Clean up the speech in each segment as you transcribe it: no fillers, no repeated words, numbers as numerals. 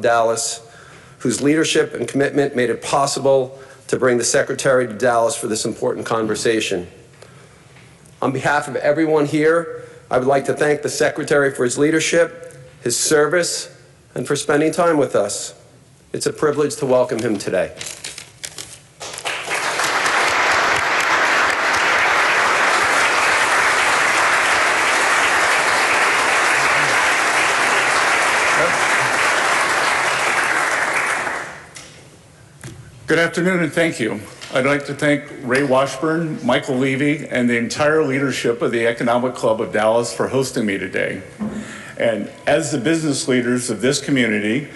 Dallas, whose leadership and commitment made it possible to bring the Secretary to Dallas for this important conversation. On behalf of everyone here, I would like to thank the Secretary for his leadership, his service, and for spending time with us. It's a privilege to welcome him today. Good afternoon and thank you. I'd like to thank Ray Washburn, Michael Levy, and the entire leadership of the Economic Club of Dallas for hosting me today. And as the business leaders of this community,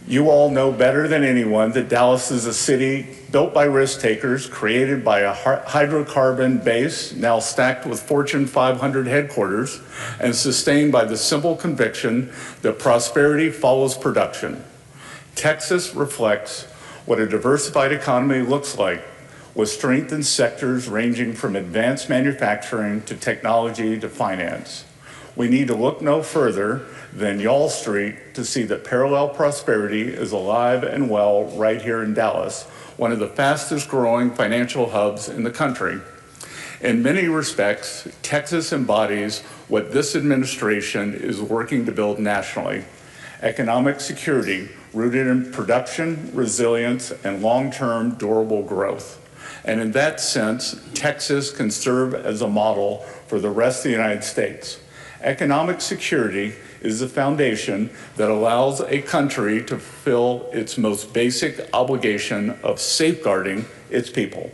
you all know better than anyone that Dallas is a city built by risk takers, created by a hydrocarbon base, now stacked with Fortune 500 headquarters, and sustained by the simple conviction that prosperity follows production. Texas reflects what a diversified economy looks like, with strength in sectors ranging from advanced manufacturing to technology to finance. We need to look no further than Y'all Street to see that parallel prosperity is alive and well right here in Dallas, one of the fastest growing financial hubs in the country. In many respects, Texas embodies what this administration is working to build nationally: economic security rooted in production, resilience, and long-term durable growth. And in that sense, Texas can serve as a model for the rest of the United States. Economic security is the foundation that allows a country to fulfill its most basic obligation of safeguarding its people.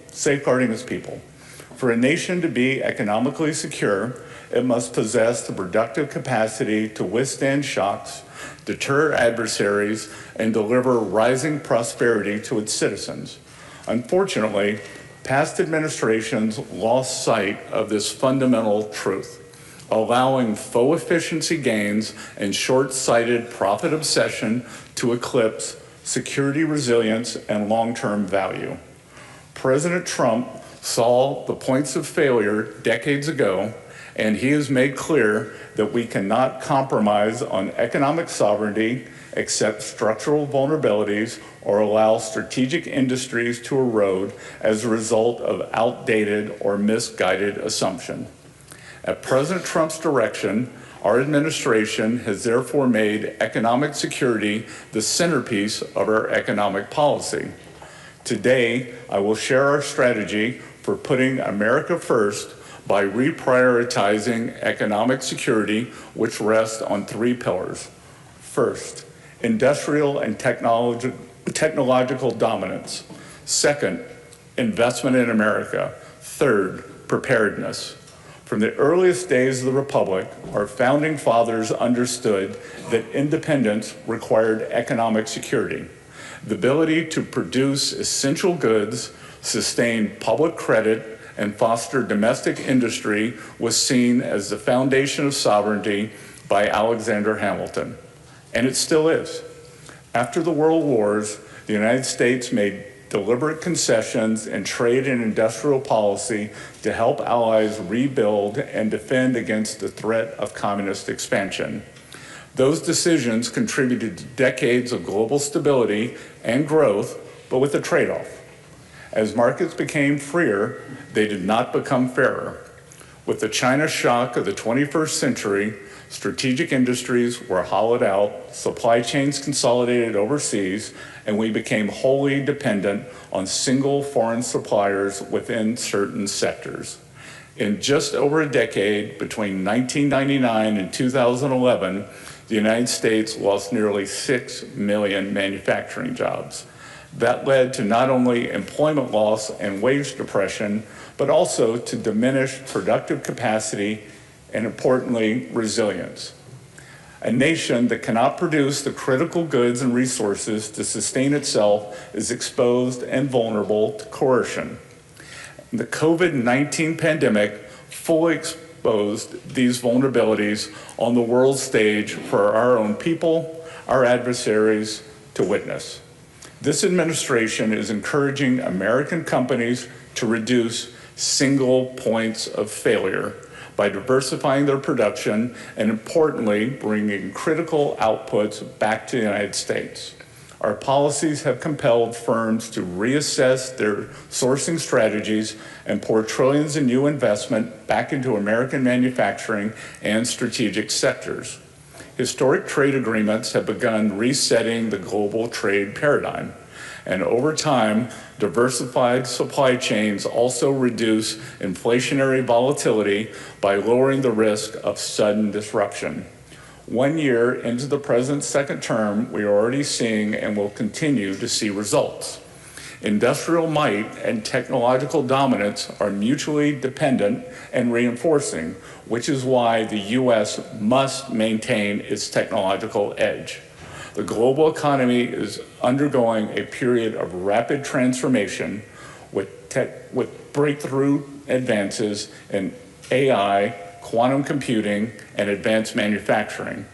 For a nation to be economically secure, it must possess the productive capacity to withstand shocks, deter adversaries, and deliver rising prosperity to its citizens. Unfortunately, past administrations lost sight of this fundamental truth, allowing faux efficiency gains and short-sighted profit obsession to eclipse security, resilience, and long-term value. President Trump saw the points of failure decades ago, and he has made clear that we cannot compromise on economic sovereignty, accept structural vulnerabilities, or allow strategic industries to erode as a result of outdated or misguided assumption. At President Trump's direction, our administration has therefore made economic security the centerpiece of our economic policy. Today, I will share our strategy for putting America first by reprioritizing economic security, which rests on three pillars. First, industrial and technological dominance. Second, investment in America. Third, preparedness. From the earliest days of the Republic, our founding fathers understood that independence required economic security. The ability to produce essential goods, sustain public credit, and foster domestic industry was seen as the foundation of sovereignty by Alexander Hamilton, and it still is. After the World Wars, the United States made deliberate concessions in trade and industrial policy to help allies rebuild and defend against the threat of communist expansion. Those decisions contributed to decades of global stability and growth, but with a trade-off. As markets became freer, they did not become fairer. With the China shock of the 21st century, strategic industries were hollowed out, supply chains consolidated overseas, and we became wholly dependent on single foreign suppliers within certain sectors. In just over a decade, between 1999 and 2011, the United States lost nearly 6 million manufacturing jobs. That led to not only employment loss and wage depression, but also to diminished productive capacity and, importantly, resilience. A nation that cannot produce the critical goods and resources to sustain itself is exposed and vulnerable to coercion. The COVID-19 pandemic fully exposed these vulnerabilities on the world stage for our own people, our adversaries, to witness. This administration is encouraging American companies to reduce single points of failure by diversifying their production and, importantly, bringing critical outputs back to the United States. Our policies have compelled firms to reassess their sourcing strategies and pour trillions in new investment back into American manufacturing and strategic sectors. Historic trade agreements have begun resetting the global trade paradigm. And over time, diversified supply chains also reduce inflationary volatility by lowering the risk of sudden disruption. 1 year into the president's second term, we are already seeing and will continue to see results. Industrial might and technological dominance are mutually dependent and reinforcing, which is why the U.S. must maintain its technological edge. The global economy is undergoing a period of rapid transformation with breakthrough advances in AI, quantum computing, and advanced manufacturing.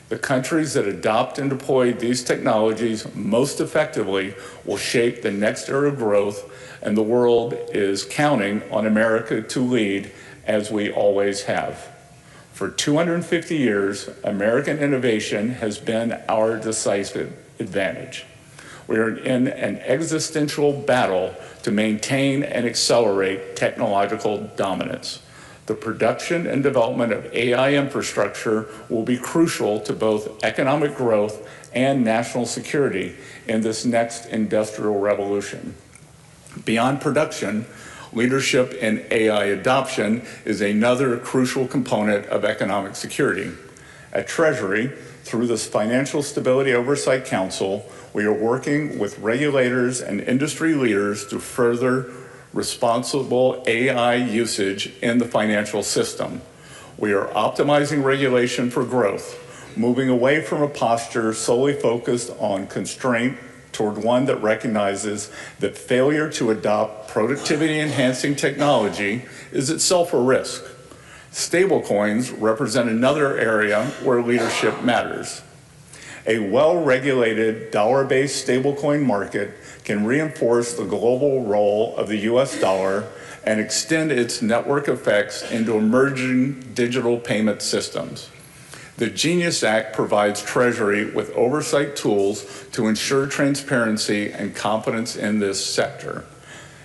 The countries that adopt and deploy these technologies most effectively will shape the next era of growth, and the world is counting on America to lead, as we always have. For 250 years, American innovation has been our decisive advantage. We are in an existential battle to maintain and accelerate technological dominance. The production and development of AI infrastructure will be crucial to both economic growth and national security in this next industrial revolution. Beyond production, leadership in AI adoption is another crucial component of economic security. At Treasury, through this Financial Stability Oversight Council, we are working with regulators and industry leaders to further responsible AI usage in the financial system. We are optimizing regulation for growth, moving away from a posture solely focused on constraint toward one that recognizes that failure to adopt productivity-enhancing technology is itself a risk. Stablecoins represent another area where leadership matters. A well-regulated dollar-based stablecoin market can reinforce the global role of the US dollar and extend its network effects into emerging digital payment systems. The GENIUS Act provides Treasury with oversight tools to ensure transparency and confidence in this sector.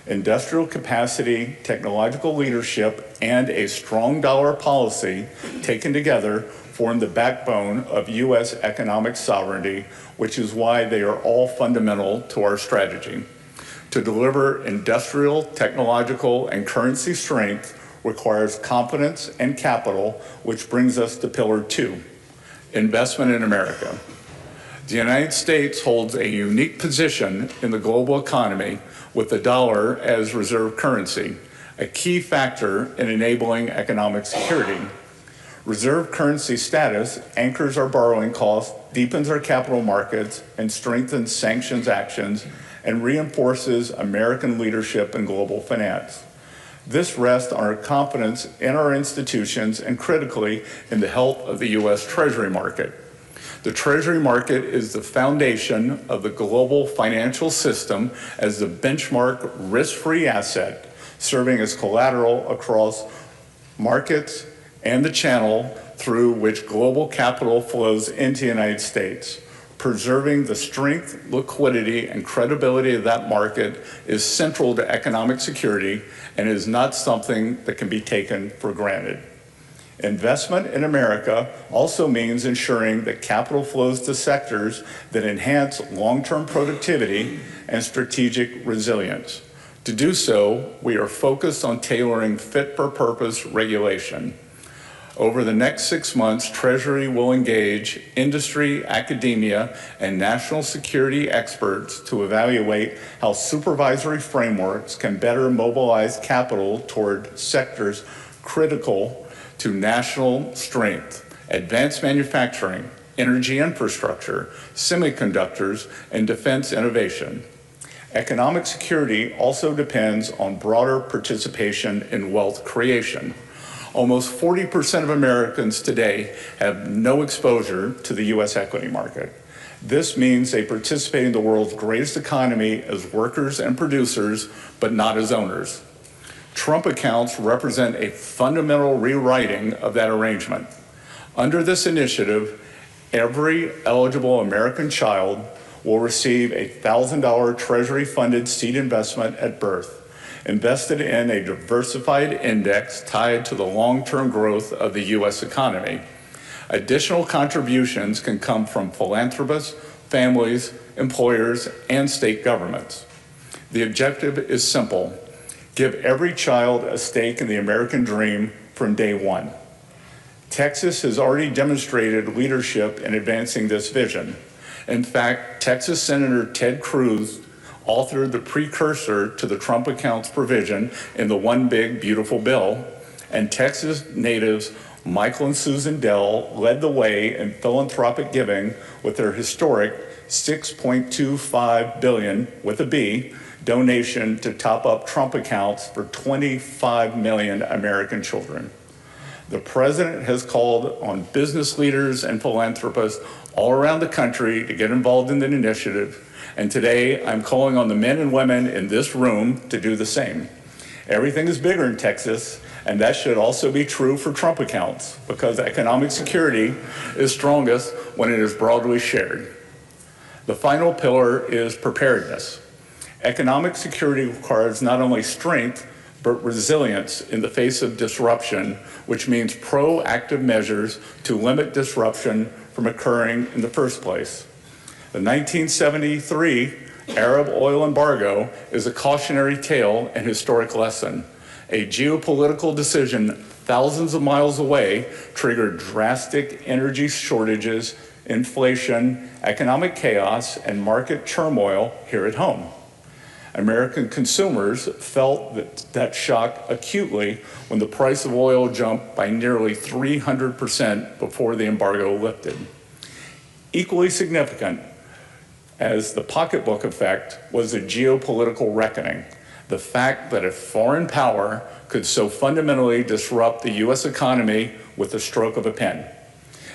Industrial capacity, technological leadership, and a strong dollar policy taken together form the backbone of U.S. economic sovereignty, which is why they are all fundamental to our strategy. To deliver industrial, technological, and currency strength requires confidence and capital, which brings us to Pillar 2, investment in America. The United States holds a unique position in the global economy with the dollar as reserve currency, a key factor in enabling economic security. Reserve currency status anchors our borrowing costs, deepens our capital markets, and strengthens sanctions actions, and reinforces American leadership in global finance. This rests on our confidence in our institutions and critically in the health of the U.S. Treasury market. The Treasury market is the foundation of the global financial system as the benchmark risk-free asset, serving as collateral across markets and the channel through which global capital flows into the United States. Preserving the strength, liquidity, and credibility of that market is central to economic security and is not something that can be taken for granted. Investment in America also means ensuring that capital flows to sectors that enhance long-term productivity and strategic resilience. To do so, we are focused on tailoring fit-for-purpose regulation. Over the next 6 months, Treasury will engage industry, academia, and national security experts to evaluate how supervisory frameworks can better mobilize capital toward sectors critical to national strength, advanced manufacturing, energy infrastructure, semiconductors, and defense innovation. Economic security also depends on broader participation in wealth creation. Almost 40% of Americans today have no exposure to the U.S. equity market. This means they participate in the world's greatest economy as workers and producers, but not as owners. Trump accounts represent a fundamental rewriting of that arrangement. Under this initiative, every eligible American child will receive a $1,000 Treasury-funded seed investment at birth, invested in a diversified index tied to the long-term growth of the U.S. economy. Additional contributions can come from philanthropists, families, employers, and state governments. The objective is simple: give every child a stake in the American dream from day one. Texas has already demonstrated leadership in advancing this vision. In fact, Texas Senator Ted Cruz authored the precursor to the Trump accounts provision in the One Big Beautiful Bill, and Texas natives Michael and Susan Dell led the way in philanthropic giving with their historic $6.25 billion, with a B, donation to top up Trump accounts for 25 million American children. The president has called on business leaders and philanthropists all around the country to get involved in the initiative, and today I'm calling on the men and women in this room to do the same. Everything is bigger in Texas, and that should also be true for Trump accounts, because economic security is strongest when it is broadly shared. The final pillar is preparedness. Economic security requires not only strength, but resilience in the face of disruption, which means proactive measures to limit disruption from occurring in the first place. The 1973 Arab oil embargo is a cautionary tale and historic lesson. A geopolitical decision thousands of miles away triggered drastic energy shortages, inflation, economic chaos, and market turmoil here at home. American consumers felt that shock acutely when the price of oil jumped by nearly 300% before the embargo lifted. Equally significant as the pocketbook effect was the geopolitical reckoning, the fact that a foreign power could so fundamentally disrupt the U.S. economy with the stroke of a pen.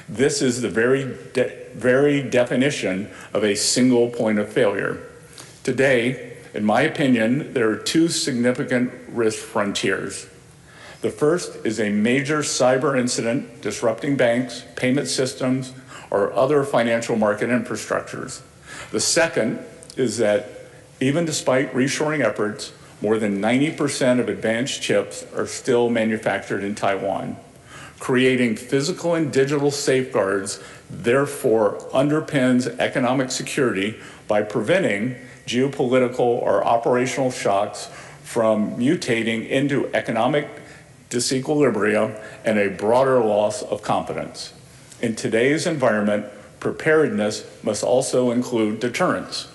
This is the very definition of a single point of failure. Today, in my opinion, there are two significant risk frontiers. The first is a major cyber incident disrupting banks, payment systems, or other financial market infrastructures. The second is that even despite reshoring efforts, more than 90% of advanced chips are still manufactured in Taiwan. Creating physical and digital safeguards therefore underpins economic security by preventing geopolitical or operational shocks from mutating into economic disequilibrium and a broader loss of confidence. In today's environment, preparedness must also include deterrence.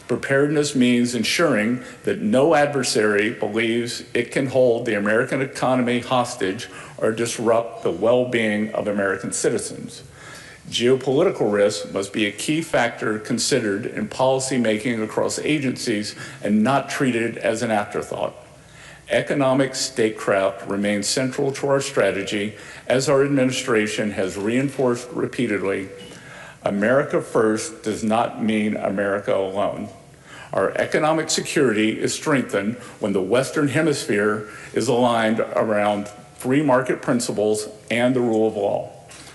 Preparedness means ensuring that no adversary believes it can hold the American economy hostage or disrupt the well-being of American citizens. Geopolitical risk must be a key factor considered in policy making across agencies and not treated as an afterthought. Economic statecraft remains central to our strategy, as our administration has reinforced repeatedly. America first does not mean America alone. Our economic security is strengthened when the Western Hemisphere is aligned around free market principles and the rule of law.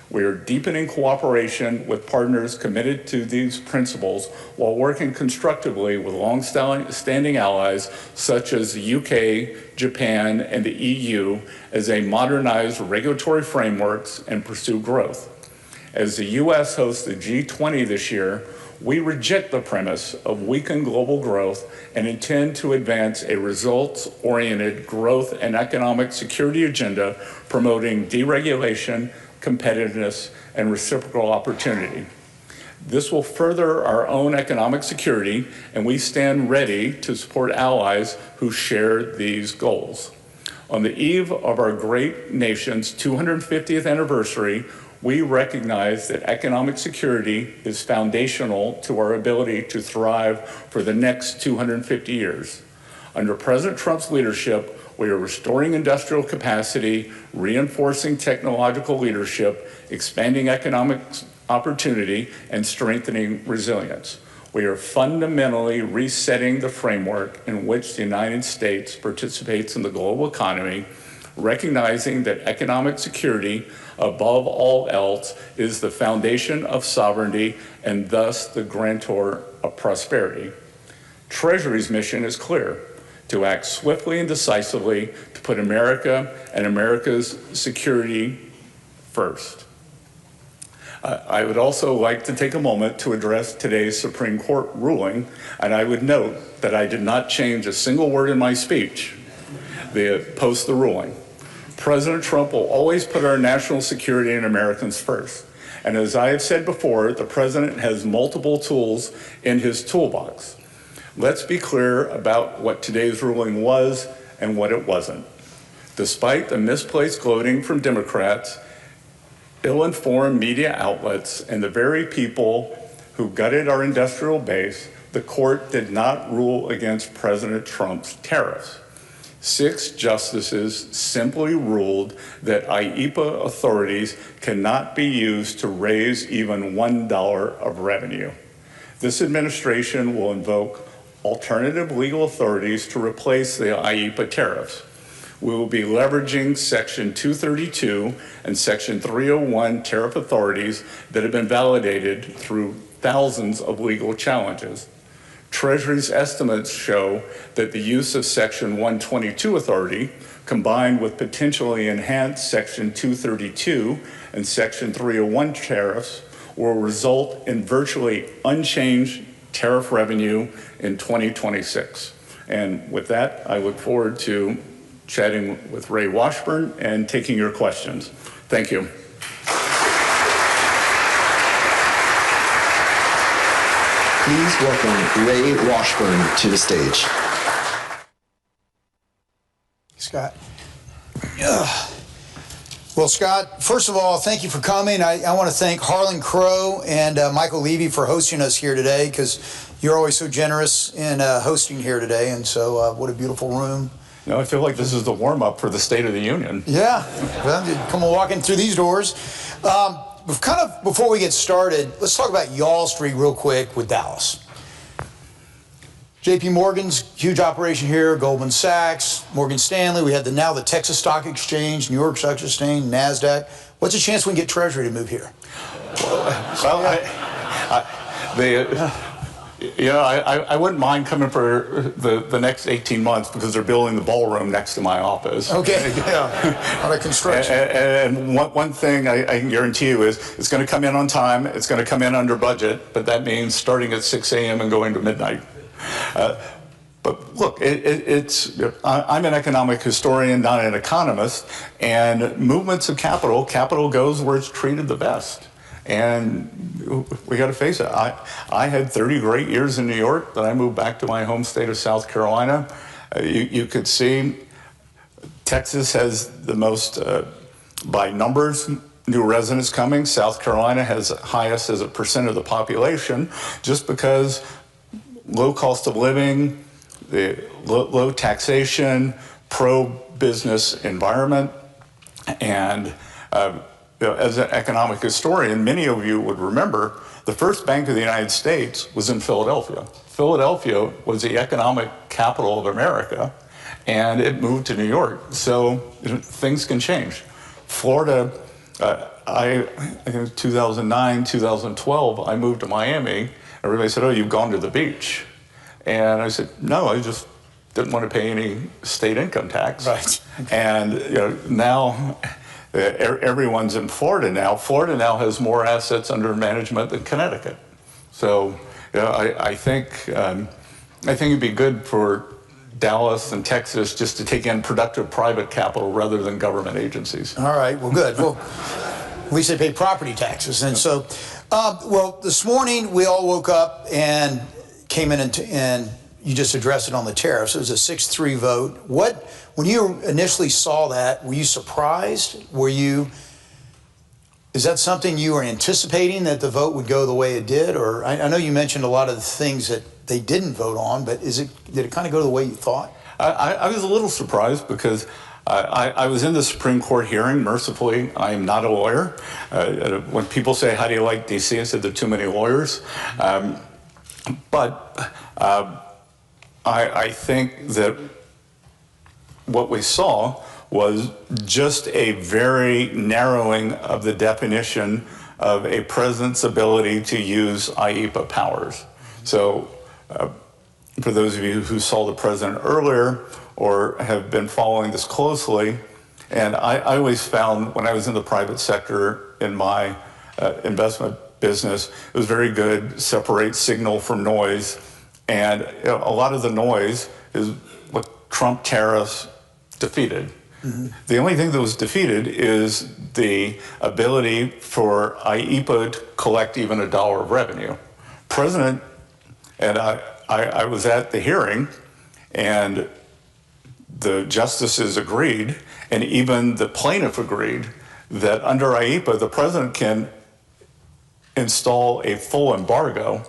We are deepening cooperation with partners committed to these principles while working constructively with long-standing allies such as the UK, Japan, and the EU as they modernize regulatory frameworks and pursue growth. As the U.S. hosts the G20 this year, we reject the premise of weakened global growth and intend to advance a results-oriented growth and economic security agenda promoting deregulation, competitiveness, and reciprocal opportunity. This will further our own economic security, and we stand ready to support allies who share these goals. On the eve of our great nation's 250th anniversary, we recognize that economic security is foundational to our ability to thrive for the next 250 years. Under President Trump's leadership, we are restoring industrial capacity, reinforcing technological leadership, expanding economic opportunity, and strengthening resilience. We are fundamentally resetting the framework in which the United States participates in the global economy, recognizing that economic security, above all else, is the foundation of sovereignty and thus the grantor of prosperity. Treasury's mission is clear: to act swiftly and decisively to put America and America's security first. I would also like to take a moment to address today's Supreme Court ruling, and I would note that I did not change a single word in my speech post the ruling. President Trump will always put our national security and Americans first. And as I have said before, the president has multiple tools in his toolbox. Let's be clear about what today's ruling was and what it wasn't. Despite the misplaced gloating from Democrats, ill-informed media outlets, and the very people who gutted our industrial base, the court did not rule against President Trump's tariffs. 6 justices simply ruled that IEEPA authorities cannot be used to raise even $1 of revenue. This administration will invoke alternative legal authorities to replace the IEEPA tariffs. We will be leveraging Section 232 and Section 301 tariff authorities that have been validated through thousands of legal challenges. Treasury's estimates show that the use of Section 122 authority, combined with potentially enhanced Section 232 and Section 301 tariffs, will result in virtually unchanged tariff revenue in 2026. And with that, I look forward to chatting with Ray Washburn and taking your questions. Thank you. Please welcome Ray Washburn to the stage. Scott. Well, Scott, first of all, thank you for coming. I want to thank Harlan Crow and Michael Levy for hosting us here today, because you're always so generous in hosting here today. And so what a beautiful room. You know, I feel like this is the warm-up for the State of the Union. Yeah, well, come on, walking through these doors. Before we get started, let's talk about Y'all Street real quick with Dallas. JP Morgan's huge operation here, Goldman Sachs, Morgan Stanley. We had now the Texas Stock Exchange, New York Stock Exchange, NASDAQ. What's the chance we can get Treasury to move here? I wouldn't mind coming for the next 18 months, because they're building the ballroom next to my office. Okay, yeah, a lot of construction. And one thing I can guarantee you is it's going to come in on time, it's going to come in under budget, but that means starting at 6 a.m. and going to midnight. But look, I'm an economic historian, not an economist, and movements of capital goes where it's treated the best. And we got to face it. I had 30 great years in New York, then I moved back to my home state of South Carolina. You could see Texas has the most, by numbers, new residents coming. South Carolina has highest as a percent of the population, just because low cost of living, the low taxation, pro-business environment, and as an economic historian, many of you would remember the first Bank of the United States was in Philadelphia. Philadelphia was the economic capital of America, and it moved to New York. So things can change. Florida, I think 2009, 2012, I moved to Miami. Everybody said, "Oh, you've gone to the beach." And I said, "No, I just didn't want to pay any state income tax." Right. And now everyone's in Florida now. Florida now has more assets under management than Connecticut. So I think it'd be good for Dallas and Texas just to take in productive private capital rather than government agencies. All right, well, good. Well, at least they pay property taxes. And so, well, this morning we all woke up and came in and you just addressed it on the tariffs. It was a 6-3 vote. When you initially saw that, were you surprised? Is that something you were anticipating, that the vote would go the way it did? Or I know you mentioned a lot of the things that they didn't vote on, but did it kind of go the way you thought? I was a little surprised, because I was in the Supreme Court hearing. Mercifully, I am not a lawyer. When people say, "How do you like D.C.?" I said, "There are too many lawyers." But I think that what we saw was just a very narrowing of the definition of a president's ability to use IEEPA powers. So for those of you who saw the president earlier or have been following this closely, and I always found when I was in the private sector in my investment business, it was very good, separate signal from noise. And a lot of the noise is what Trump tariffs defeated. The only thing that was defeated is the ability for IEPA to collect even $1 of revenue. President, and I was at the hearing, and the justices agreed, and even the plaintiff agreed, that under IEPA, the president can install a full embargo.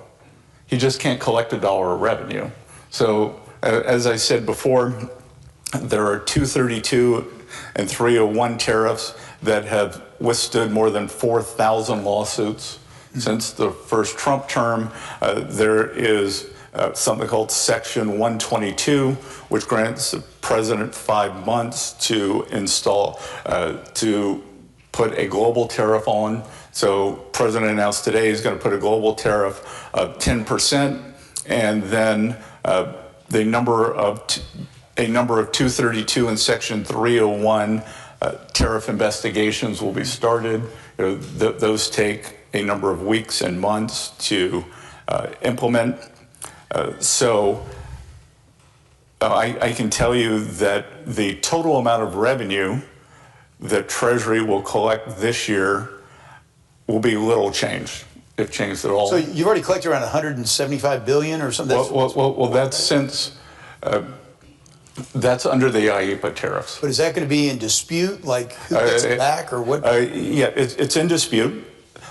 He just can't collect $1 of revenue. So, as I said before, there are 232 and 301 tariffs that have withstood more than 4,000 lawsuits since the first Trump term. There is something called Section 122, which grants the president 5 months to install, to put a global tariff on. So President announced today he's going to put a global tariff of 10%, and then a number of 232 and Section 301 tariff investigations will be started. Those take a number of weeks and months to implement. So I can tell you that the total amount of revenue that Treasury will collect this year will be little changed, if changed at all. So you've already collected around 175 billion or something? Well, that's since, that's under the IEPA tariffs. But is that going to be in dispute? Like, who gets it back or what? Yeah, it's in dispute.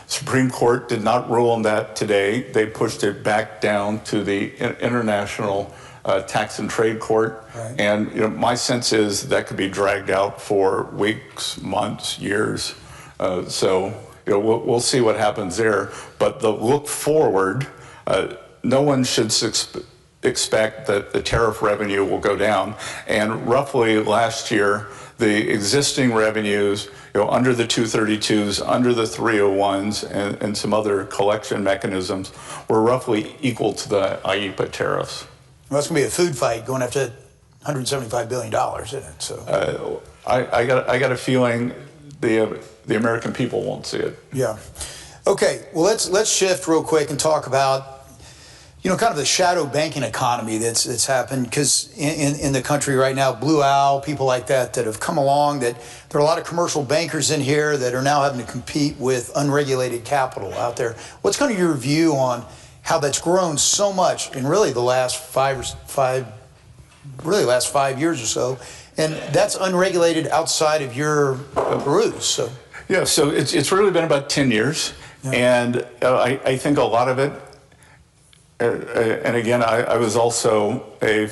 Supreme Court did not rule on that today. They pushed it back down to the International Tax and Trade Court. Right. And my sense is that could be dragged out for weeks, months, years. So we'll see what happens there. But the look forward, no one should expect that the tariff revenue will go down. And roughly last year, the existing revenues, under the 232s, under the 301s, and some other collection mechanisms, were roughly equal to the IEPA tariffs. Well, that's going to be a food fight going after $175 billion, isn't it? So I got a feeling the American people won't see it. Yeah. Okay. Well, let's shift real quick and talk about kind of the shadow banking economy that's happened, because in the country right now, Blue Owl, people like that have come along, that there are a lot of commercial bankers in here that are now having to compete with unregulated capital out there. What's kind of your view on how that's grown so much in really the last five years or so, and that's unregulated outside of your peruse? So yeah, so it's really been about 10 years, yeah. And I think a lot of it. And again, I was also a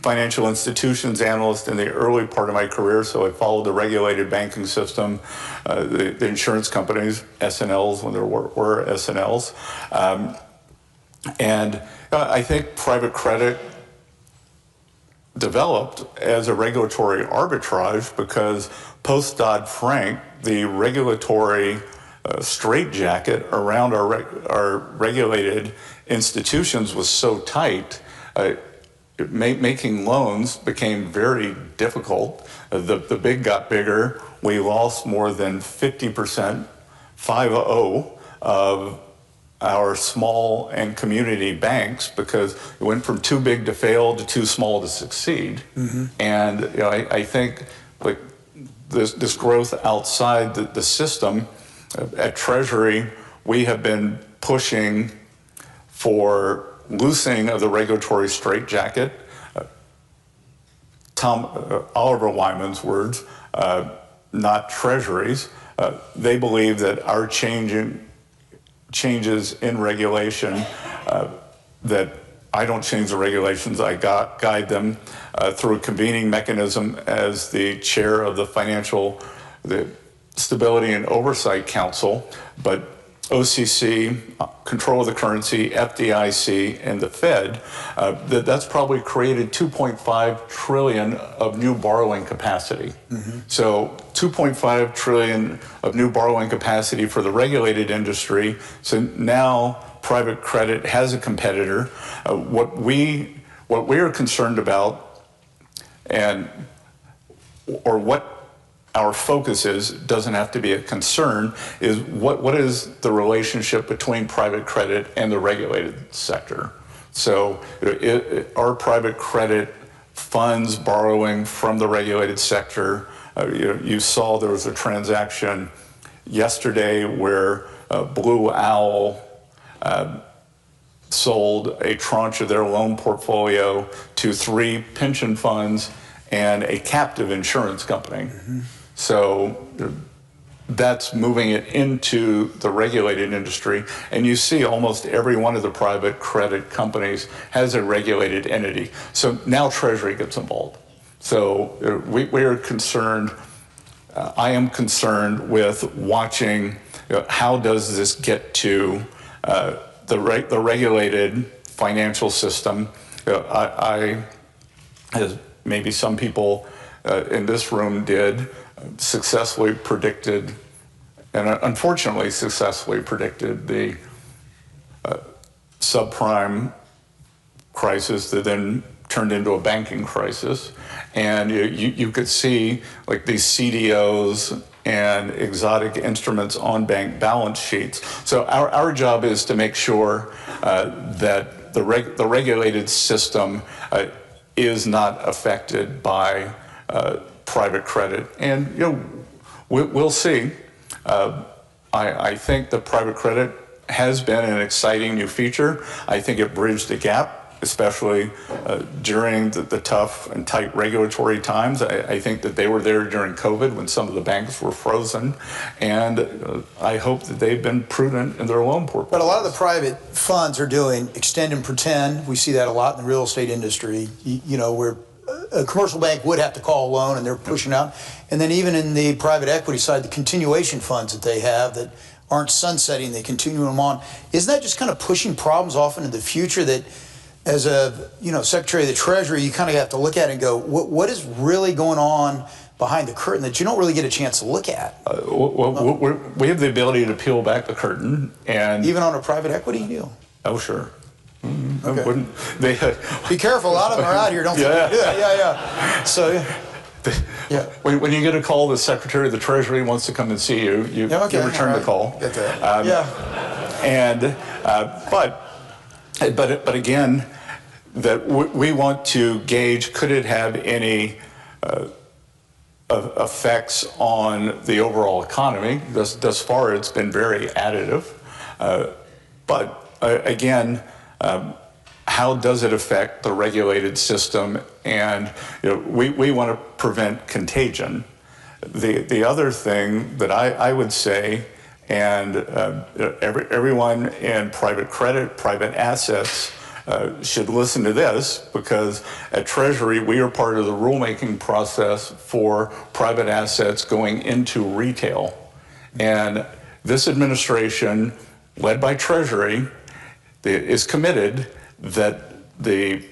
financial institutions analyst in the early part of my career, so I followed the regulated banking system, the insurance companies, S&Ls when there were S&Ls. And I think private credit developed as a regulatory arbitrage because post-Dodd-Frank, the regulatory straitjacket around our regulated institutions was so tight, making loans became very difficult. The big got bigger. We lost more than 50%, 50, of our small and community banks because it went from too big to fail to too small to succeed. Mm-hmm. And I think like this growth outside the system. At Treasury, we have been pushing for loosening of the regulatory straitjacket. Oliver Wyman's words, not Treasury's. They believe that our changes in regulation, that I don't change the regulations, I guide them through a convening mechanism as the chair of the Stability and Oversight Council, but OCC, control of the currency, FDIC, and the Fed, that's probably created 2.5 trillion of new borrowing capacity. Mm-hmm. So 2.5 trillion of new borrowing capacity for the regulated industry. So now private credit has a competitor. What we are concerned about, or what our focus is, doesn't have to be a concern, is what is the relationship between private credit and the regulated sector. So are private credit funds borrowing from the regulated sector? You saw there was a transaction yesterday where Blue Owl sold a tranche of their loan portfolio to 3 pension funds and a captive insurance company. Mm-hmm. So that's moving it into the regulated industry. And you see almost every one of the private credit companies has a regulated entity. So now Treasury gets involved. So we are concerned, I am concerned with watching how does this get to the regulated financial system. I, as maybe some people in this room did, successfully predicted, and unfortunately successfully predicted, the subprime crisis that then turned into a banking crisis. And you could see like these CDOs and exotic instruments on bank balance sheets. So our job is to make sure that the regulated system is not affected by private credit. And we'll see. I think that private credit has been an exciting new feature. I think it bridged the gap, especially during the tough and tight regulatory times. I think that they were there during COVID when some of the banks were frozen, and I hope that they've been prudent in their loan portfolio. But a lot of the private funds are doing extend and pretend. We see that a lot in the real estate industry, where a commercial bank would have to call a loan and they're pushing out. And then even in the private equity side, the continuation funds that they have that aren't sunsetting, they continue them on. Isn't that just kind of pushing problems off into the future that, as a Secretary of the Treasury, you kind of have to look at it and go, what is really going on behind the curtain that you don't really get a chance to look at? We have the ability to peel back the curtain, and even on a private equity deal. Oh, sure. Mm-hmm. Okay. Be careful. A lot of them are out here. Don't forget. Yeah. So. Yeah. When you get a call, the Secretary of the Treasury wants to come and see you. You return the call. Get that. And but again, that we want to gauge, could it have any effects on the overall economy? Thus far, it's been very additive. But again, how does it affect the regulated system? And we want to prevent contagion. The other thing that I would say, and everyone in private credit, private assets, should listen to this, because at Treasury we are part of the rulemaking process for private assets going into retail. And this administration, led by Treasury, is committed that the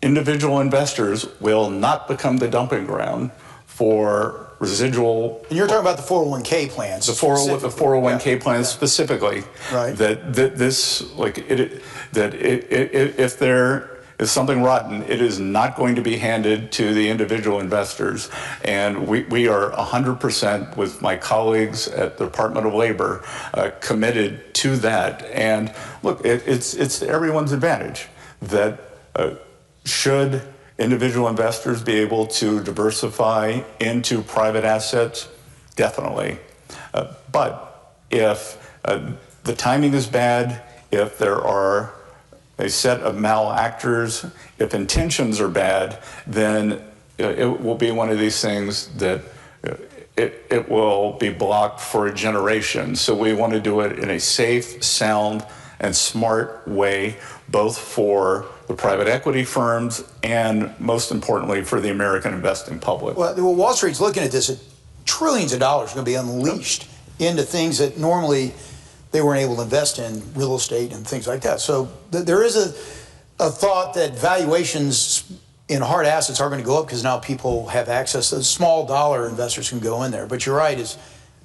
individual investors will not become the dumping ground for residual. And you're talking about the 401k plans. The 401k plans specifically. Right. If there is something rotten, it is not going to be handed to the individual investors. And we are 100% with my colleagues at the Department of Labor committed to that. And look, it's to everyone's advantage that should individual investors be able to diversify into private assets? Definitely. But if the timing is bad, if there are a set of malactors, if intentions are bad, then it will be one of these things that it will be blocked for a generation. So we want to do it in a safe, sound, and smart way, both for the private equity firms and, most importantly, for the American investing public. Well, Wall Street's looking at this. Trillions of dollars are going to be unleashed into things that normally they weren't able to invest in, real estate and things like that. So there is a thought that valuations in hard assets are going to go up because now people have access. Those small dollar investors can go in there. But you're right,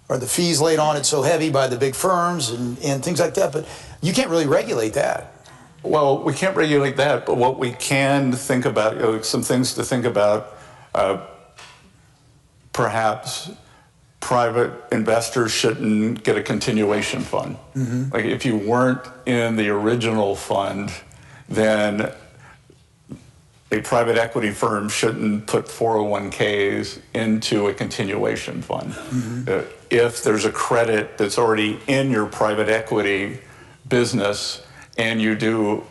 are the fees laid on it so heavy by the big firms and things like that? But You can't really regulate that. Well, we can't regulate that, but what we can think about, some things to think about, perhaps private investors shouldn't get a continuation fund. Like if you weren't in the original fund, then a private equity firm shouldn't put 401ks into a continuation fund. If there's a credit that's already in your private equity business and you do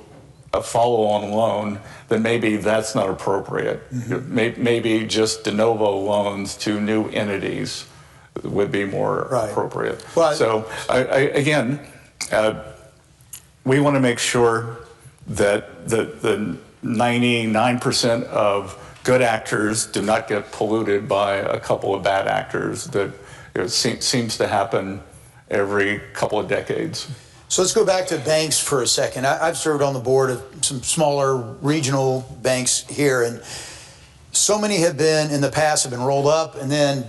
a follow-on loan, then maybe that's not appropriate. Maybe just de novo loans to new entities would be more appropriate. Well, so again, we want to make sure that the 99% of good actors do not get polluted by a couple of bad actors that seems to happen every couple of decades. So let's go back to banks for a second. I've served on the board of some smaller regional banks here, and so many have been, in the past, have been rolled up, and then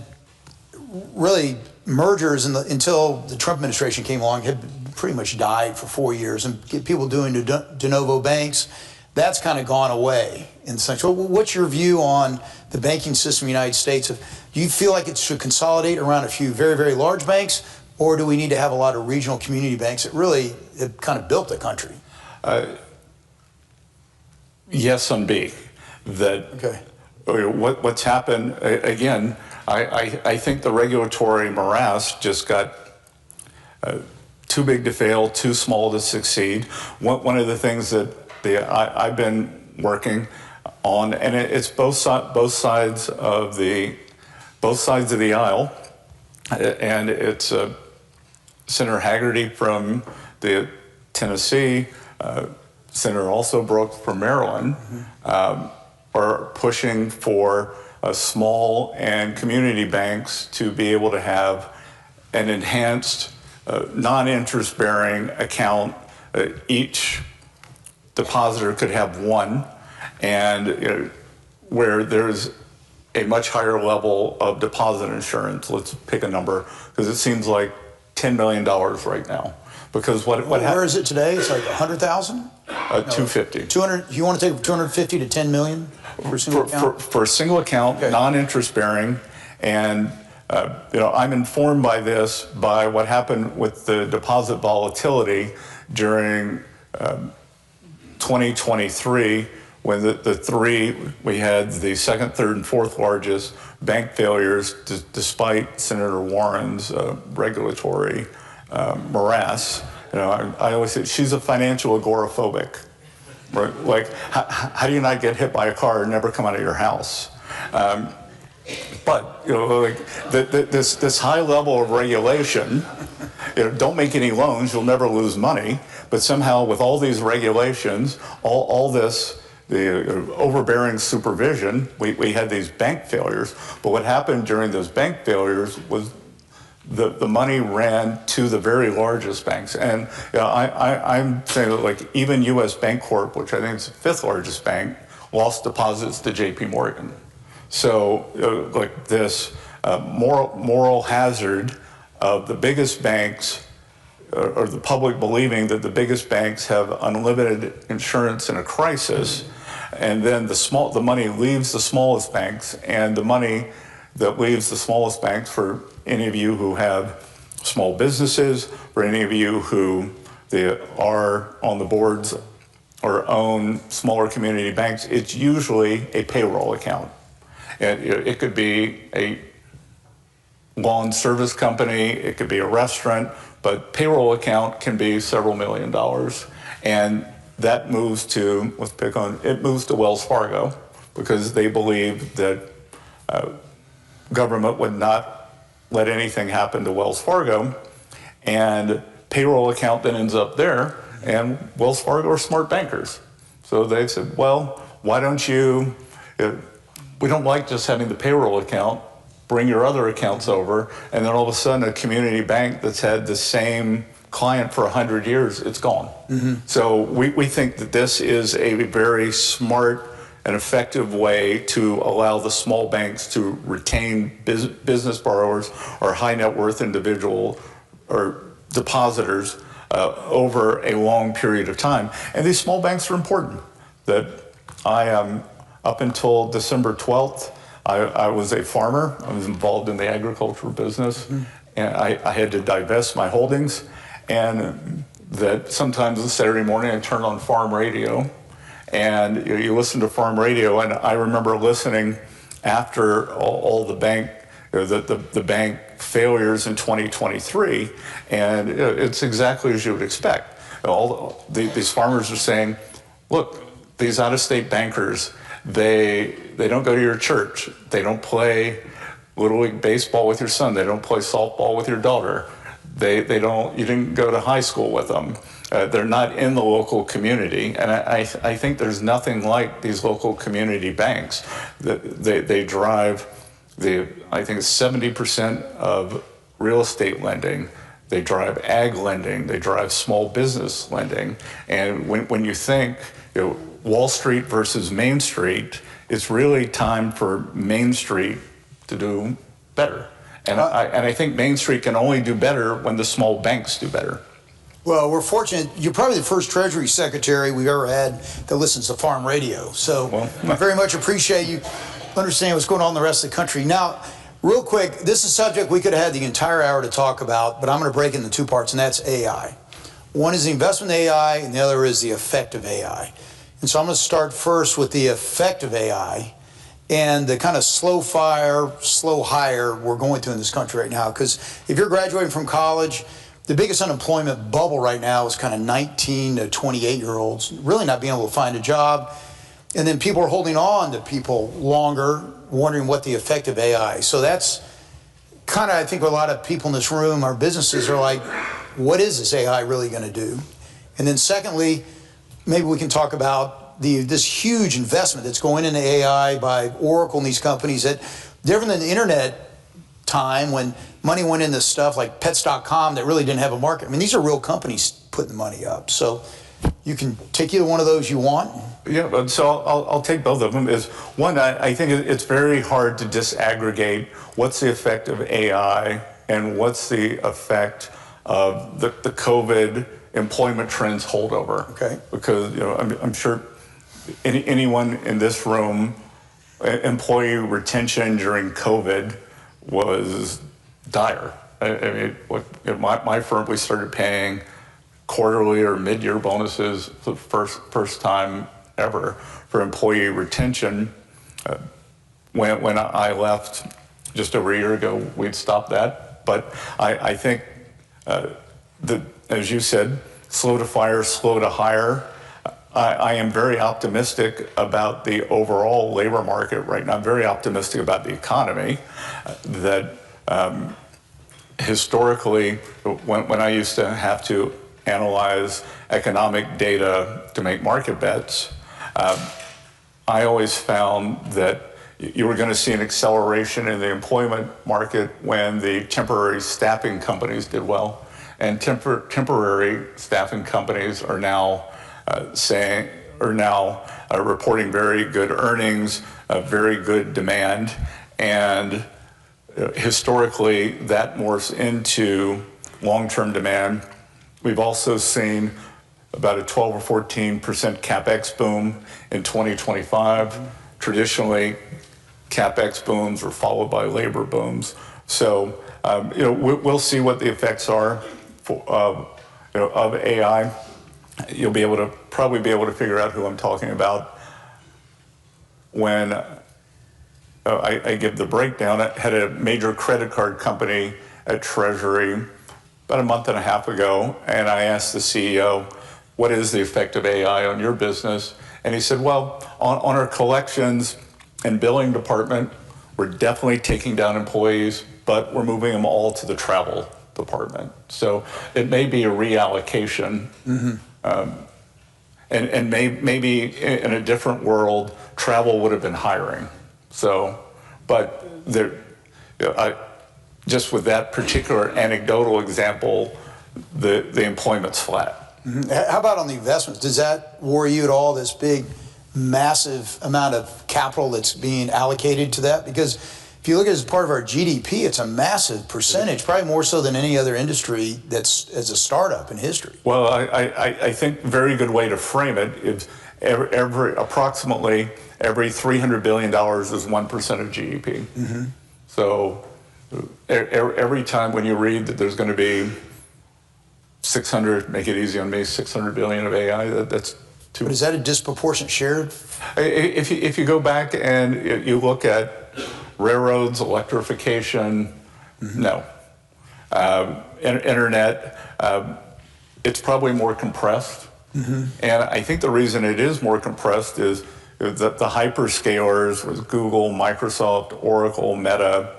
really mergers until the Trump administration came along had pretty much died for 4 years, and people doing de novo banks, that's kind of gone away in the sense. So what's your view on the banking system in the United States? Do you feel like it should consolidate around a few very, very large banks, or do we need to have a lot of regional community banks that really have kind of built the country? Yes and B. That what's happened, again, I think the regulatory morass just got too big to fail, too small to succeed. One of the things that I've been working on, and it's both sides of the aisle, and it's Senator Hagerty from Tennessee, Senator also Brooks from Maryland, are pushing for small and community banks to be able to have an enhanced non-interest-bearing account. Each depositor could have one, and where there's a much higher level of deposit insurance. Let's pick a number, because it seems like $10 million right now. Because where is it today? It's like 100,000? 250. 200. You want to take 250 to 10 million for a single account? For a single account, non-interest bearing, and I'm informed by this by what happened with the deposit volatility during 2023, when we had the second, third, and fourth largest bank failures, despite Senator Warren's regulatory morass. I always say she's a financial agoraphobic, right? Like, how do you not get hit by a car and never come out of your house? But this high level of regulation, don't make any loans, you'll never lose money. But somehow, with all these regulations, all this, the overbearing supervision, we had these bank failures. But what happened during those bank failures was the money ran to the very largest banks. And I'm saying that, like, even U.S. Bancorp, which I think is the fifth largest bank, lost deposits to J.P. Morgan. So like this moral hazard of the biggest banks, or the public believing that the biggest banks have unlimited insurance in a crisis, and then the money leaves the smallest banks, and the money that leaves the smallest banks, for any of you who have small businesses, for any of you who are on the boards or own smaller community banks, it's usually a payroll account. And it could be a lawn service company, it could be a restaurant, but payroll account can be several $1 million. And that moves to, it moves to Wells Fargo, because they believe that government would not let anything happen to Wells Fargo, and payroll account then ends up there, and Wells Fargo are smart bankers. So they said, well, why don't you, we don't like just having the payroll account, bring your other accounts over, and then all of a sudden a community bank that's had the same client for 100 years, it's gone. So we think that this is a very smart and effective way to allow the small banks to retain business borrowers or high net worth individual or depositors over a long period of time. And these small banks are important. That up until December 12th, I was a farmer. I was involved in the agricultural business, and I had to divest my holdings. And that sometimes on Saturday morning I turn on farm radio, and you listen to farm radio, and I remember listening after all the bank, the bank failures in 2023, and it's exactly as you would expect. These farmers are saying, look, these out-of-state bankers, they don't go to your church, they don't play Little League baseball with your son, they don't play softball with your daughter, you didn't go to high school with them. They're not in the local community, and I think there's nothing like these local community banks. They drive I think it's 70% of real estate lending. They drive ag lending. They drive small business lending. And when you think Wall Street versus Main Street, it's really time for Main Street to do better. And I think Main Street can only do better when the small banks do better. Well, we're fortunate. You're probably the first Treasury Secretary we've ever had that listens to farm radio. So I very much appreciate you understanding what's going on in the rest of the country. Now, real quick, this is a subject we could have had the entire hour to talk about, but I'm going to break it into two parts, and that's AI. One is the investment in AI, and the other is the effect of AI. And so I'm going to start first with the effect of AI and the kind of slow fire, slow hire we're going through in this country right now. Because if you're graduating from college, the biggest unemployment bubble right now is kind of 19 to 28-year-olds really not being able to find a job. And then people are holding on to people longer, wondering what the effect of AI. So that's kind of, I think, a lot of people in this room, our businesses are like, what is this AI really going to do? And then secondly, maybe we can talk about this huge investment that's going into AI by Oracle and these companies that different than the internet time when money went into stuff like pets.com that really didn't have a market. I mean, these are real companies putting the money up. So you can take either one of those you want. Yeah, but so I'll take both of them. I think it's very hard to disaggregate what's the effect of AI and what's the effect of the COVID employment trends holdover. Okay. Because I'm sure anyone in this room, employee retention during COVID was dire. I mean, my firm, we started paying quarterly or mid-year bonuses for the first time ever for employee retention. When I left just over a year ago, we'd stopped that. But I think as you said, slow to fire, slow to hire. I am very optimistic about the overall labor market right now. I'm very optimistic about the economy. That historically, when I used to have to analyze economic data to make market bets, I always found that you were going to see an acceleration in the employment market when the temporary staffing companies did well. And temporary staffing companies are now reporting very good earnings, very good demand, and historically that morphs into long-term demand. We've also seen about a 12 or 14% CapEx boom in 2025. Traditionally, CapEx booms are followed by labor booms. So, we'll see what the effects are of AI. You'll probably be able to figure out who I'm talking about when I give the breakdown. I had a major credit card company at Treasury about a month and a half ago, and I asked the CEO, what is the effect of AI on your business? And he said, well, on our collections and billing department, we're definitely taking down employees, but we're moving them all to the travel department. So it may be a reallocation. And maybe in a different world, travel would have been hiring. So, but just with that particular anecdotal example, the employment's flat. How about on the investments? Does that worry you at all, this big, massive amount of capital that's being allocated to that? Because if you look at it as part of our GDP, it's a massive percentage, probably more so than any other industry that's as a startup in history. Well, I think very good way to frame it is approximately every $300 billion is 1% of GDP. Mm-hmm. So every time when you read that there's going to be 600, make it easy on me, 600 billion of AI, that's too. But is that a disproportionate share? If you go back and you look at railroads, electrification, mm-hmm. No. Internet, it's probably more compressed. Mm-hmm. And I think the reason it is more compressed is that the hyperscalers with Google, Microsoft, Oracle, Meta,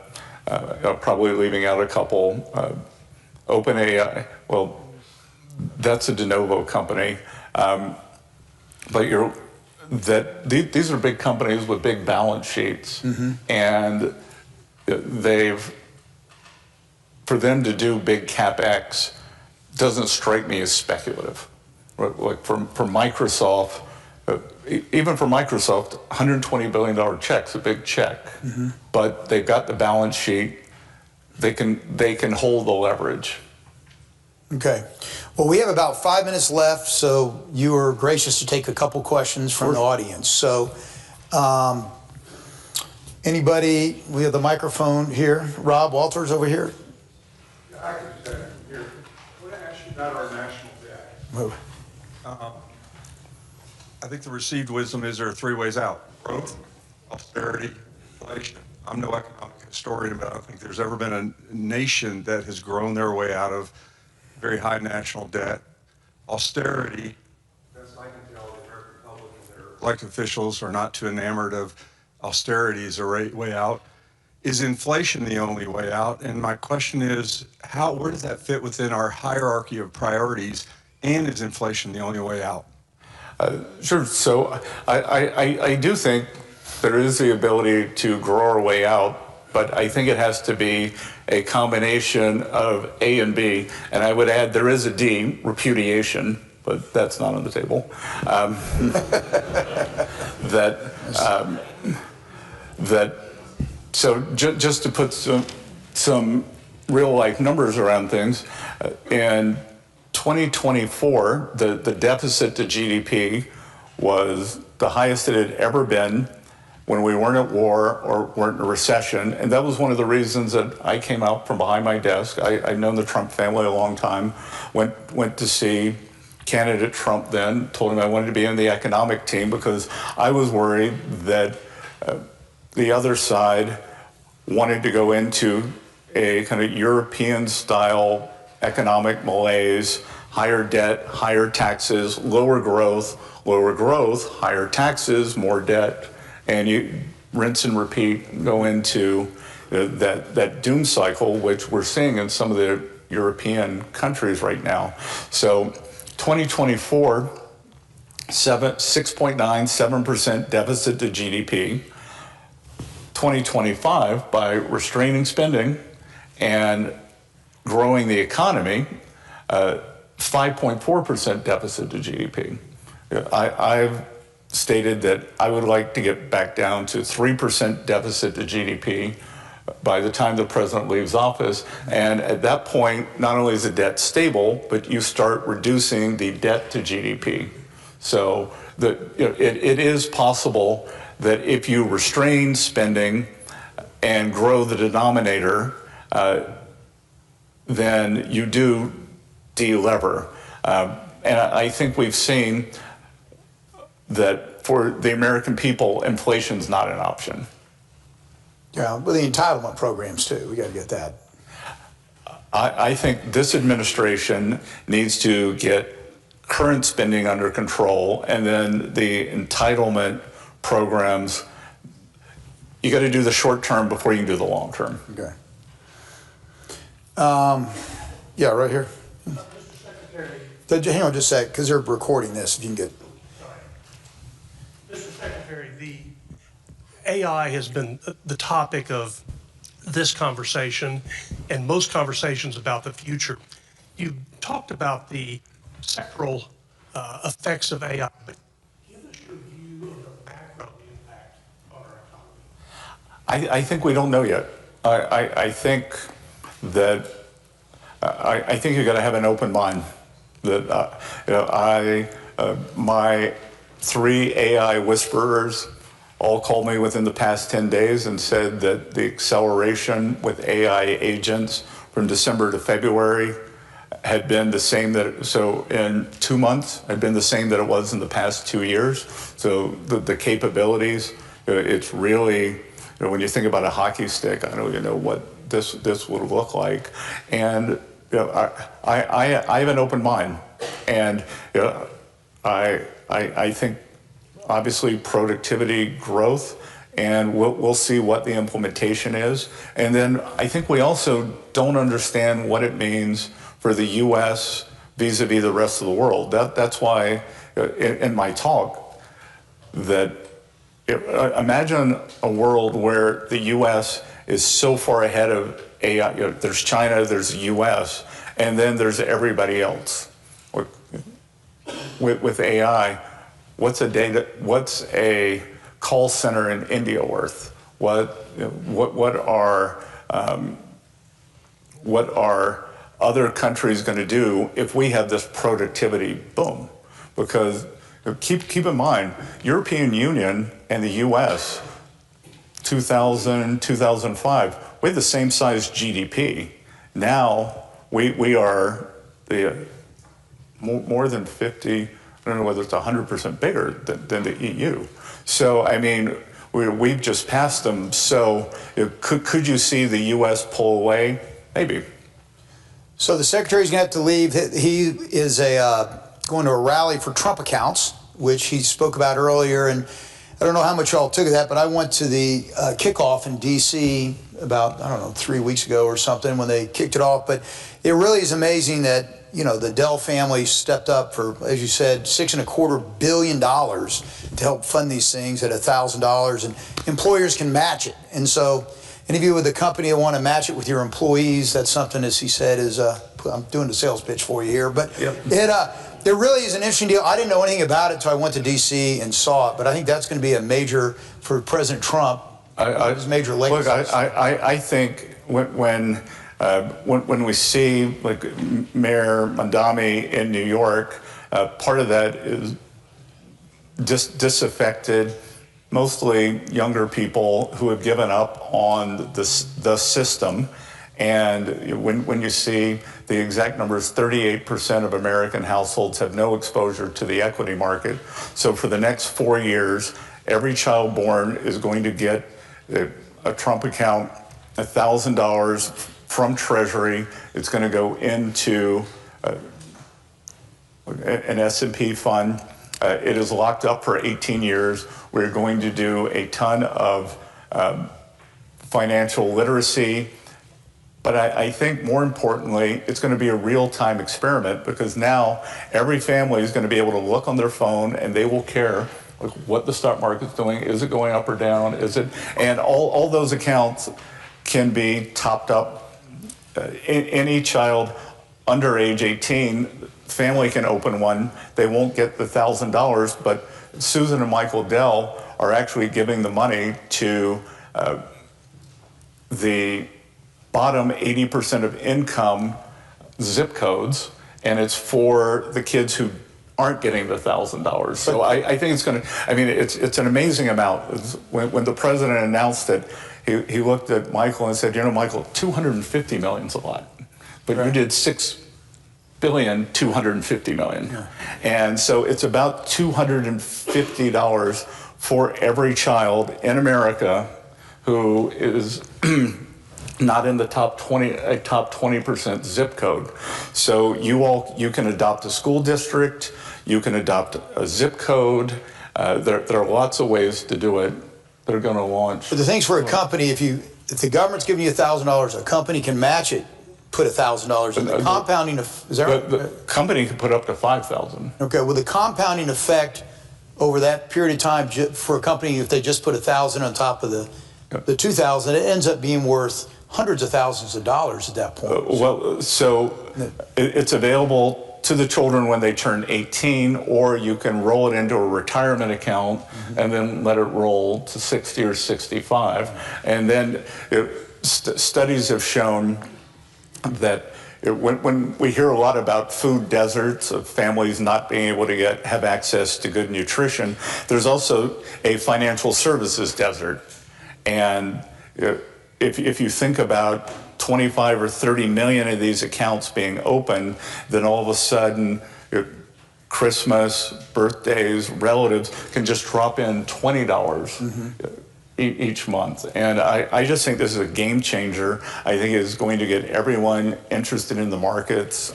probably leaving out a couple, OpenAI, well, that's a de novo company. But these are big companies with big balance sheets, mm-hmm. and for them to do big CapEx doesn't strike me as speculative. Like for Microsoft, even for Microsoft, $120 billion check's a big check, mm-hmm. but they've got the balance sheet. They can hold the leverage. Okay. Well, we have about 5 minutes left, so you were gracious to take a couple questions from the audience. So, anybody? We have the microphone here. Rob Walters over here. Yeah, I can do that. Here, I want to ask you about our national debt. Move. I think the received wisdom is there are three ways out: growth, austerity, inflation. I'm no economic historian, but I don't think there's ever been a nation that has grown their way out of very high national debt. Austerity, best I can tell, the American public and their elected officials are not too enamored of austerity as a way out. Is inflation the only way out? And my question is, where does that fit within our hierarchy of priorities? And is inflation the only way out? Sure. So I do think there is the ability to grow our way out, but I think it has to be a combination of A and B. And I would add there is a D, repudiation, but that's not on the table. So just to put some real life numbers around things, in 2024, the deficit to GDP was the highest it had ever been when we weren't at war or weren't in a recession. And that was one of the reasons that I came out from behind my desk. I'd known the Trump family a long time, went to see candidate Trump then, told him I wanted to be in the economic team because I was worried that the other side wanted to go into a kind of European-style economic malaise, higher debt, higher taxes, lower growth, higher taxes, more debt, and you rinse and repeat and go into that doom cycle, which we're seeing in some of the European countries right now. So 2024, 6.9, 7% deficit to GDP. 2025, by restraining spending and growing the economy, 5.4% deficit to GDP. I've stated that I would like to get back down to 3% deficit to GDP by the time the president leaves office. And at that point, not only is the debt stable, but you start reducing the debt to GDP. So it is possible that if you restrain spending and grow the denominator, then you do de-lever. And I think we've seen that for the American people, inflation's not an option. Yeah, with the entitlement programs too, we got to get that. I think this administration needs to get current spending under control, and then the entitlement programs, you got to do the short term before you can do the long term. Okay. Yeah, right here. Mr. Secretary. Hang on just a sec, because they're recording this, if you can get. Mr. Secretary, the AI has been the topic of this conversation and most conversations about the future. You talked about the sectoral effects of AI, but give us your view of the macro impact on our I think we don't know yet. I think that I think you got to have an open mind. That my 3 AI whisperers all called me within the past 10 days and said that the acceleration with AI agents from December to February had been the same so in 2 months had been the same that it was in the past 2 years. So the capabilities, it's really, when you think about a hockey stick, I don't even know what this would look like. And I have an open mind, and I think obviously productivity growth, and we'll see what the implementation is. And then I think we also don't understand what it means for the U.S. vis-a-vis the rest of the world. That's why in my talk that imagine a world where the U.S. is so far ahead of AI. There's China, there's the U.S., and then there's everybody else. With AI, what's a call center in India worth? What are other countries going to do if we have this productivity boom? Because keep in mind, European Union and the U.S. 2000, 2005, we had the same size GDP. Now we are the more than 50. I don't know whether it's 100% bigger than the EU. So I mean, we've just passed them. So could you see the U.S. pull away? Maybe. So the secretary's going to have to leave. He is going to a rally for Trump accounts, which he spoke about earlier. And I don't know how much y'all took of that, but I went to the kickoff in D.C. about, I don't know, 3 weeks ago or something when they kicked it off. But it really is amazing that, the Dell family stepped up for, as you said, $6.25 billion to help fund these things at $1,000, and employers can match it. And so any of you with a company that want to match it with your employees, that's something, as he said, is, I'm doing the sales pitch for you here, but yep. It really is an interesting deal. I didn't know anything about it until I went to D.C. and saw it, but I think that's going to be a major, for President Trump, his major legacy. Look, I think when we see like Mayor Mondami in New York, part of that is disaffected, mostly younger people who have given up on the system. And when you see the exact numbers, 38% of American households have no exposure to the equity market. So for the next 4 years, every child born is going to get a Trump account, $1,000 from Treasury. It's going to go into an S&P fund. It is locked up for 18 years. We're going to do a ton of financial literacy. But I think more importantly, it's going to be a real-time experiment, because now every family is going to be able to look on their phone and they will care what the stock market's doing. Is it going up or down? And all those accounts can be topped up. Any child under age 18, family can open one. They won't get the $1,000, but Susan and Michael Dell are actually giving the money to the bottom 80% of income zip codes, and it's for the kids who aren't getting the $1,000. So I think it's going to, I mean, it's an amazing amount. When the president announced it, he looked at Michael and said, Michael, $250 million's a lot, but right. You did $6.25 billion. Yeah. And so it's about $250 for every child in America who is not in the top 20% zip code. So you can adopt a school district, you can adopt a zip code. There are lots of ways to do it. They're going to launch. But the thing's for a company, if the government's giving you $1,000, a company can match it, put $1,000 in. The compounding is that right? The company can put up to $5,000. Okay, well, the compounding effect over that period of time for a company, if they just put $1,000 on top of the $2,000, it ends up being worth hundreds of thousands of dollars at that point. So it's available to the children when they turn 18, or you can roll it into a retirement account and then let it roll to 60 or 65. And then studies have shown that when we hear a lot about food deserts of families not being able to have access to good nutrition, there's also a financial services desert. And if you think about 25 or 30 million of these accounts being open, then all of a sudden Christmas, birthdays, relatives can just drop in $20 each month. And I just think this is a game changer. I think it's going to get everyone interested in the markets.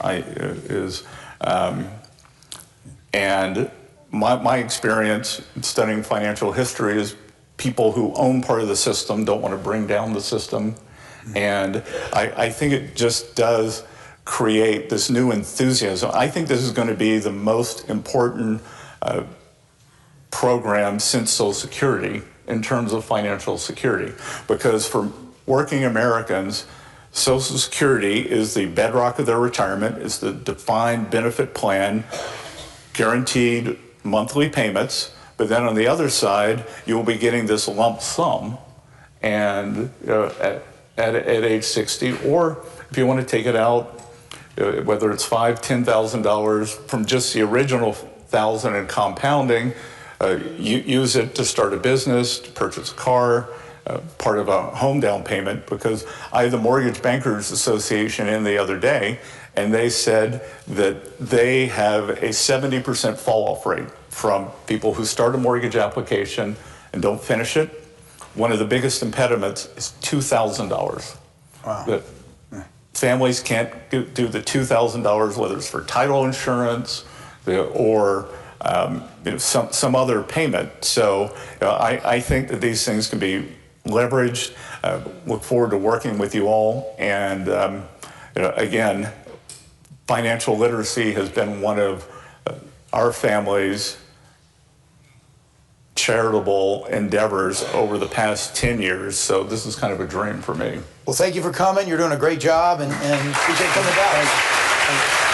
And my experience studying financial history is people who own part of the system don't want to bring down the system. And I think it just does create this new enthusiasm. I think this is going to be the most important program since Social Security in terms of financial security, because for working Americans, Social Security is the bedrock of their retirement. It's the defined benefit plan, guaranteed monthly payments, but then on the other side, you will be getting this lump sum, and at age 60, or if you want to take it out, whether it's $5,000, $10,000 from just the original $1,000 and compounding, use it to start a business, to purchase a car, part of a home down payment, because I had the Mortgage Bankers Association in the other day, and they said that they have a 70% fall-off rate from people who start a mortgage application and don't finish it. One of the biggest impediments is $2,000. Wow. That families can't do the $2,000, whether it's for title insurance or some other payment. So I think that these things can be leveraged. Look forward to working with you all. And again, financial literacy has been one of our family's charitable endeavors over the past 10 years. So this is kind of a dream for me. Well, thank you for coming. You're doing a great job, and appreciate coming down.